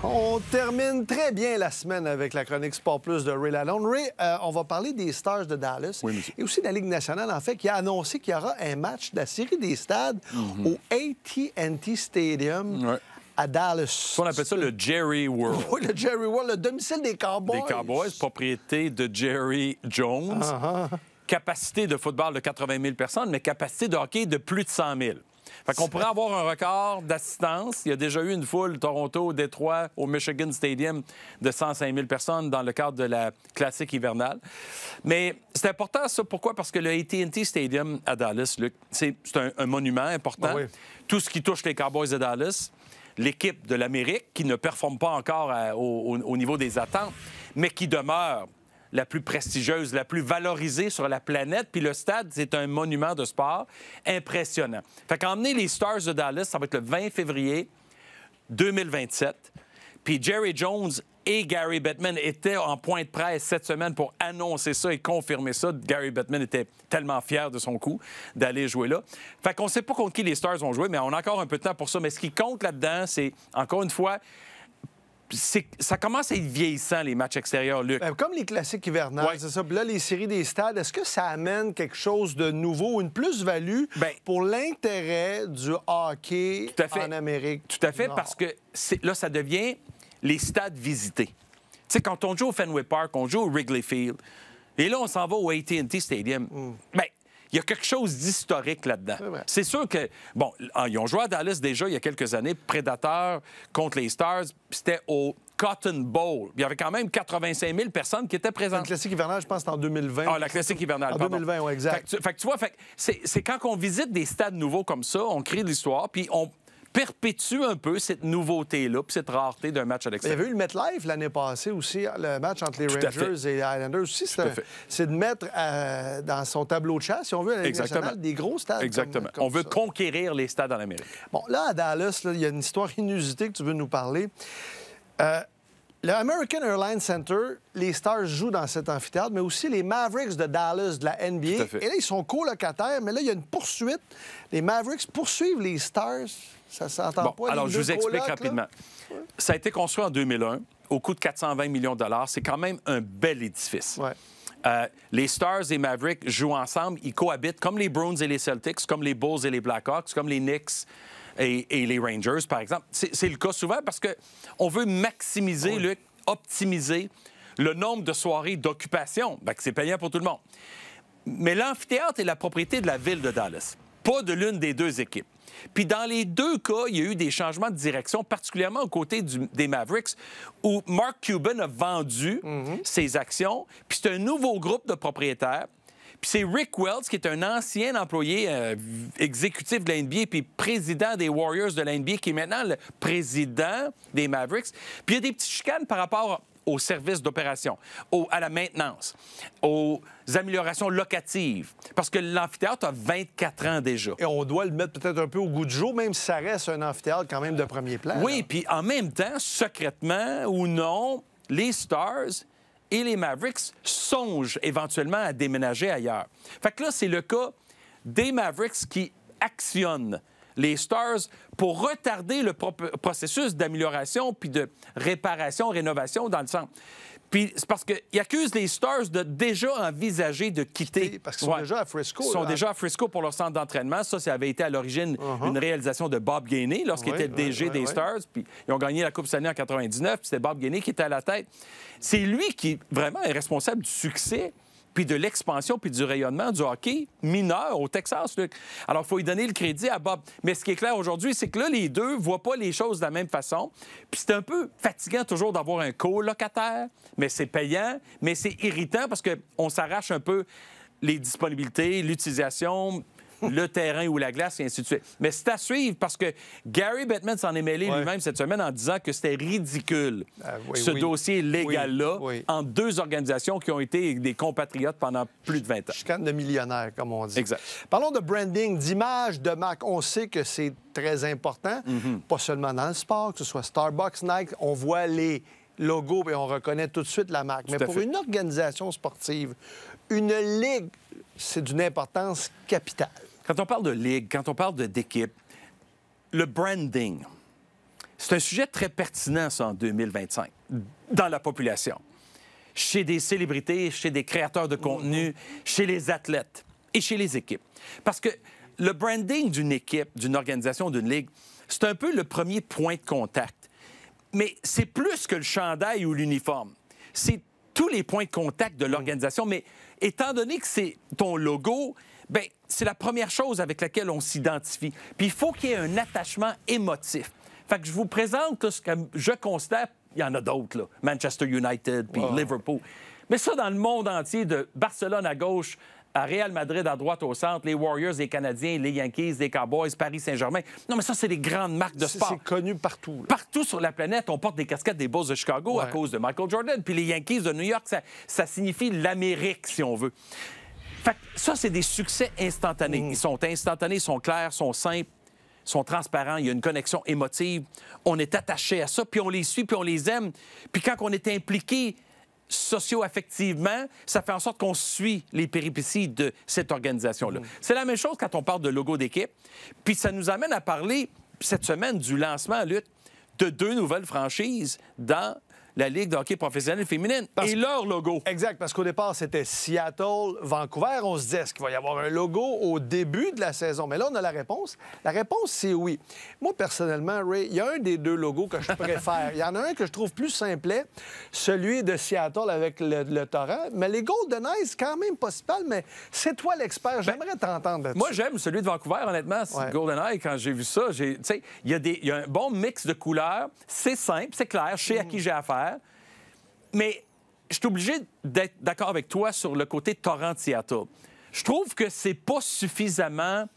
On termine très bien la semaine avec la chronique Sport Plus de Ray Lalonde. Ray, on va parler des Stars de Dallas et aussi de la Ligue nationale, en fait, qui a annoncé qu'il y aura un match de la série des stades au AT&T Stadium à Dallas. On appelle ça le Jerry World. Oui, le Jerry World, le domicile des Cowboys. Des Cowboys, propriété de Jerry Jones. Capacité de football de 80 000 personnes, mais capacité de hockey de plus de 100 000. Fait qu'on pourrait avoir un record d'assistance. Il y a déjà eu une foule, Toronto, Détroit, au Michigan Stadium, de 105 000 personnes dans le cadre de la classique hivernale. Mais c'est important, ça. Pourquoi? Parce que le AT&T Stadium à Dallas, Luc, c'est un monument important. Ah oui. Tout ce qui touche les Cowboys de Dallas, l'équipe de l'Amérique, qui ne performe pas encore au niveau des attentes, mais qui demeure la plus prestigieuse, la plus valorisée sur la planète. Puis le stade, c'est un monument de sport impressionnant. Fait qu'emmener les Stars de Dallas, ça va être le 20 février 2027. Puis Jerry Jones et Gary Bettman étaient en point de presse cette semaine pour annoncer ça et confirmer ça. Gary Bettman était tellement fier de son coup d'aller jouer là. Fait qu'on ne sait pas contre qui les Stars vont jouer, mais on a encore un peu de temps pour ça. Mais ce qui compte là-dedans, c'est, encore une fois, ça commence à être vieillissant, les matchs extérieurs, Luc. Bien, comme les classiques hivernales, c'est ça. Puis là, les séries des stades, est-ce que ça amène quelque chose de nouveau, une plus-value pour l'intérêt du hockey en Amérique? Tout à fait, parce que là, ça devient les stades visités. Tu sais, quand on joue au Fenway Park, on joue au Wrigley Field, et là, on s'en va au AT&T Stadium. Bien, il y a quelque chose d'historique là-dedans. C'est sûr que, bon, ils ont joué à Dallas déjà il y a quelques années, Predators contre les Stars, puis c'était au Cotton Bowl. Il y avait quand même 85 000 personnes qui étaient présentes. La classique hivernale, je pense, c'est en 2020. Ah, la classique hivernale, pardon. En 2020, oui, exact. Fait que tu vois, c'est quand on visite des stades nouveaux comme ça, on crée de l'histoire, puis on perpétue un peu cette nouveauté-là, puis cette rareté d'un match à l'extérieur. Il y avait eu le MetLife l'année passée aussi, le match entre les Rangers et les Islanders aussi. C'est de mettre dans son tableau de chasse, si on veut, à la Ligue nationale, des gros stades. Exactement. Comme on veut ça. Conquérir les stades en Amérique. Bon, là, à Dallas, il y a une histoire inusitée que tu veux nous parler. Le American Airlines Center, les Stars jouent dans cet amphithéâtre, mais aussi les Mavericks de Dallas de la NBA. Et là, ils sont colocataires, mais là, il y a une poursuite. Les Mavericks poursuivent les Stars. Ça s'entend pas. Alors, je vous explique rapidement. Ça a été construit en 2001, au coût de 420 millions de dollars. C'est quand même un bel édifice. Les Stars et Mavericks jouent ensemble. Ils cohabitent comme les Bruins et les Celtics, comme les Bulls et les Blackhawks, comme les Knicks et les Rangers, par exemple. C'est le cas souvent parce qu'on veut maximiser, Luc, optimiser le nombre de soirées d'occupation. C'est payant pour tout le monde. Mais l'amphithéâtre est la propriété de la ville de Dallas, pas de l'une des deux équipes. Puis dans les deux cas, il y a eu des changements de direction, particulièrement aux côtés des Mavericks, où Mark Cuban a vendu ses actions. Puis c'est un nouveau groupe de propriétaires. Puis c'est Rick Wells, qui est un ancien employé exécutif de la NBA puis président des Warriors de la NBA, qui est maintenant le président des Mavericks. Puis il y a des petites chicanes par rapport aux services d'opération, à la maintenance, aux améliorations locatives, parce que l'amphithéâtre a 24 ans déjà. Et on doit le mettre peut-être un peu au goût du jour, même si ça reste un amphithéâtre quand même de premier plan. Oui, puis en même temps, secrètement ou non, les Stars et les Mavericks songent éventuellement à déménager ailleurs. Fait que là, c'est le cas des Mavericks qui actionnent les Stars pour retarder le processus d'amélioration puis de réparation, rénovation dans le centre. Puis c'est parce qu'ils accusent les Stars de déjà envisager de quitter. Parce qu'ils sont déjà à Frisco. Ils sont déjà à Frisco pour leur centre d'entraînement. Ça avait été à l'origine une réalisation de Bob Gainey lorsqu'il était le DG des Stars. Puis ils ont gagné la Coupe Stanley en 99. Puis c'était Bob Gainey qui était à la tête. C'est lui qui vraiment est responsable du succès puis de l'expansion, puis du rayonnement du hockey mineur au Texas, Luc. Alors, il faut lui donner le crédit à Bob. Mais ce qui est clair aujourd'hui, c'est que là, les deux ne voient pas les choses de la même façon. Puis c'est un peu fatigant toujours d'avoir un colocataire, mais c'est payant, mais c'est irritant parce qu'on s'arrache un peu les disponibilités, l'utilisation, le terrain ou la glace, et ainsi de suite. Mais c'est à suivre parce que Gary Bettman s'en est mêlé lui-même cette semaine en disant que c'était ridicule, ce dossier légal-là, entre deux organisations qui ont été des compatriotes pendant plus de 20 ans. Chicane de millionnaires, comme on dit. Exact. Parlons de branding, d'image, de marque. On sait que c'est très important, pas seulement dans le sport, que ce soit Starbucks, Nike, on voit les logos et on reconnaît tout de suite la marque. Mais pour une organisation sportive, une ligue, c'est d'une importance capitale. Quand on parle de ligue, quand on parle d'équipe, le branding, c'est un sujet très pertinent, ça, en 2025, dans la population. Chez des célébrités, chez des créateurs de contenu, chez les athlètes et chez les équipes. Parce que le branding d'une équipe, d'une organisation, d'une ligue, c'est un peu le premier point de contact. Mais c'est plus que le chandail ou l'uniforme. C'est tous les points de contact de l'organisation. Mais étant donné que c'est ton logo, bien, c'est la première chose avec laquelle on s'identifie. Puis il faut qu'il y ait un attachement émotif. Fait que je vous présente là, ce que je considère, il y en a d'autres, là, Manchester United, puis Liverpool. Mais ça, dans le monde entier, de Barcelone à gauche à Real Madrid à droite au centre, les Warriors, les Canadiens, les Yankees, les Cowboys, Paris Saint-Germain. Non, mais ça, c'est des grandes marques de sport. C'est connu partout. Là. Partout sur la planète, on porte des casquettes des Bulls de Chicago à cause de Michael Jordan. Puis les Yankees de New York, ça signifie l'Amérique, si on veut. Fait que ça, c'est des succès instantanés. Ils sont instantanés, ils sont clairs, sont simples, sont transparents. Il y a une connexion émotive. On est attaché à ça, puis on les suit, puis on les aime. Puis quand on est impliqué socio-affectivement, ça fait en sorte qu'on suit les péripéties de cette organisation-là. C'est la même chose quand on parle de logo d'équipe. Puis ça nous amène à parler, cette semaine, du lancement à lutte de 2 nouvelles franchises dans la Ligue de hockey professionnelle féminine et leur logo. Exact, parce qu'au départ, c'était Seattle, Vancouver. On se disait, est-ce qu'il va y avoir un logo au début de la saison? Mais là, on a la réponse. La réponse, c'est oui. Moi, personnellement, Ray, il y a un des 2 logos que je préfère. Il y en a un que je trouve plus simplet, celui de Seattle avec le torrent. Mais les Golden Eyes, c'est quand même pas si mal, mais c'est toi l'expert. J'aimerais t'entendre là-dessus. Moi, j'aime celui de Vancouver, honnêtement. Golden Eye, quand j'ai vu ça, il y a un bon mix de couleurs. C'est simple, c'est clair. Je sais à qui j'ai affaire. Mais je suis obligé d'être d'accord avec toi sur le côté Torrent Seattle. Je trouve que c'est pas suffisamment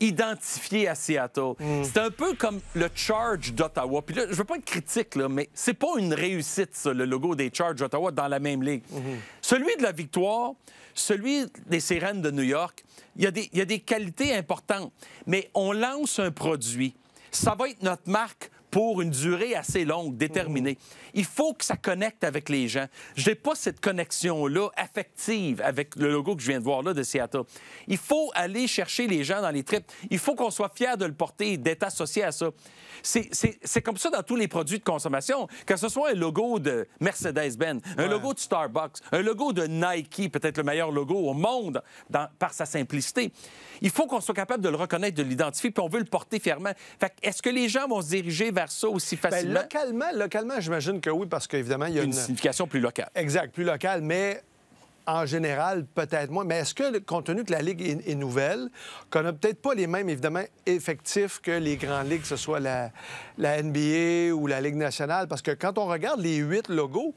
identifié à Seattle. C'est un peu comme le Charge d'Ottawa. Puis là, je veux pas être critique, là, mais c'est pas une réussite, ça, le logo des Charge d'Ottawa dans la même ligue. Celui de la Victoire, celui des Sirènes de New York, il y a des qualités importantes. Mais on lance un produit. Ça va être notre marque pour une durée assez longue, déterminée. Il faut que ça connecte avec les gens. Je n'ai pas cette connexion-là affective avec le logo que je viens de voir là de Seattle. Il faut aller chercher les gens dans les trips. Il faut qu'on soit fiers de le porter, d'être associé à ça. C'est comme ça dans tous les produits de consommation, que ce soit un logo de Mercedes-Benz, un logo de Starbucks, un logo de Nike, peut-être le meilleur logo au monde par sa simplicité. Il faut qu'on soit capable de le reconnaître, de l'identifier, puis on veut le porter fièrement. Fait que, est-ce que les gens vont se diriger vers ça aussi facilement? Localement, j'imagine que oui, parce qu'évidemment, il y a une signification plus locale. Exact, plus locale, mais en général, peut-être moins. Mais est-ce que, compte tenu que la Ligue est nouvelle, qu'on n'a peut-être pas les mêmes, évidemment, effectifs que les grandes ligues, que ce soit la NBA ou la Ligue nationale? Parce que quand on regarde les 8 logos,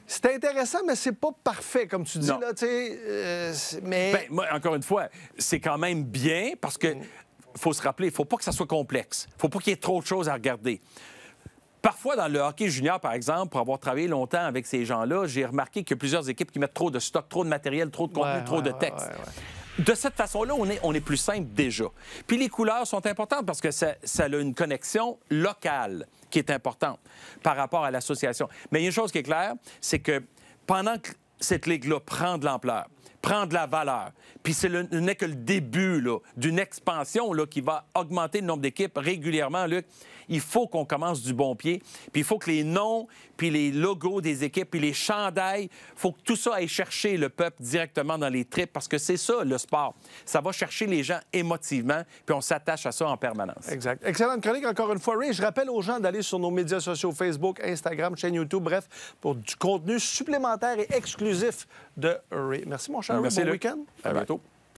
c'est intéressant, mais c'est pas parfait, comme tu dis, non. là, tu sais. Mais... Bien, moi, encore une fois, c'est quand même bien parce que faut se rappeler, il faut pas que ça soit complexe. Il faut pas qu'il y ait trop de choses à regarder. Parfois, dans le hockey junior, par exemple, pour avoir travaillé longtemps avec ces gens-là, j'ai remarqué qu'il y a plusieurs équipes qui mettent trop de stock, trop de matériel, trop de contenu, trop de texte. De cette façon-là, on est plus simple déjà. Puis les couleurs sont importantes parce que ça a une connexion locale qui est importante par rapport à l'association. Mais il y a une chose qui est claire, c'est que pendant que cette ligue-là prend de l'ampleur, prend de la valeur, puis ce n'est que le début d'une expansion qui va augmenter le nombre d'équipes régulièrement, Luc, il faut qu'on commence du bon pied. Puis il faut que les noms, puis les logos des équipes, puis les chandails, il faut que tout ça aille chercher le peuple directement dans les tripes, parce que c'est ça, le sport. Ça va chercher les gens émotivement, puis on s'attache à ça en permanence. Exact. Excellente chronique, encore une fois, Ray. Je rappelle aux gens d'aller sur nos médias sociaux, Facebook, Instagram, chaîne YouTube, bref, pour du contenu supplémentaire et exclusif de Ray. Merci, mon cher Ray. Merci, bon Luc. week-end. À bientôt.